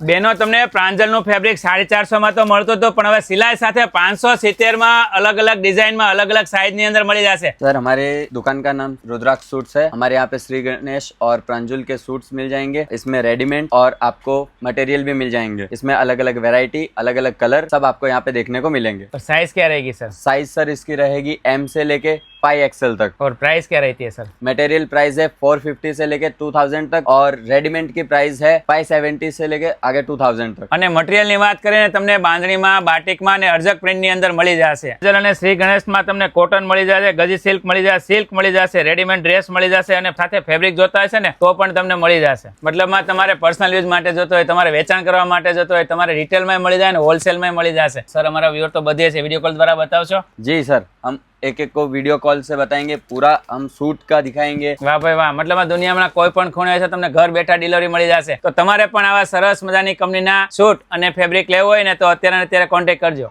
બેનો તમને પ્રાંજલનું ફેબ્રિક 450 માં તો મળતું હતું, પણ હવે સિલાઈ સાથે 570 માં અલગ અલગ ડિઝાઇનમાં અલગ અલગ સાइज ની અંદર મળી જશે। सर हमारे दुकान का नाम रुद्राक्ष सूट्स है। हमारे यहाँ पे श्री गणेश और प्रांजुल के सूट्स मिल जाएंगे। इसमें रेडीमेड और आपको मटेरियल भी मिल जाएंगे। इसमें अलग अलग वैरायटी, अलग अलग कलर सब आपको यहाँ पे देखने को मिलेंगे। और साइज क्या रहेगी सर? साइज सर इसकी रहेगी M से लेके 5XL तक। और प्राइस क्या रहती है सर? मटेरियल प्राइस है 450 से लेके 2000 तक और रेडीमेड की प्राइस है 570 से लेके आगे 2000 तक। અને મટીરિયલની વાત કરીએ ને તમને બાંધણીમાં, બાટિકમાં અને અર્જક પ્રિન્ટની અંદર મળી જશે। પ્રાંજલ અને શ્રી ગણેશમાં તમને કોટન મળી જશે, ગજી સિલ્ક મળી જશે, સિલ્ક મળી જશે, રેડીમેડ ડ્રેસ મળી જશે અને સાથે ફેબ્રિક જોતા હશે ને તો પણ તમને મળી જશે। મતલબમાં તમારે પર્સનલ યુઝ માટે જોતો હોય, તમારે વેચાણ કરવા માટે જોતો હોય, તમારે રિટેલમાં મળી જાય ને હોલસેલમાં મળી જશે। સર અમારા વ્યુઅર તો બધે છે, વિડીયો કોલ દ્વારા બતાવશો? जी सर, हम एक एक को वीडियो कॉल से बताएंगे, पूरा हम सूट का दिखाएंगे। વાહ ભાઈ વાહ, મતલબ દુનિયામાં કોઈ પણ ખૂણે છે તમને ઘર બેઠા ડિલિવરી મળી જશે। તો તમારે પણ આવા સરસ મજાની કંપનીના સૂટ અને ફેબ્રિક લેવું હોય ને તો અત્યારે કોન્ટેક્ટ કરજો।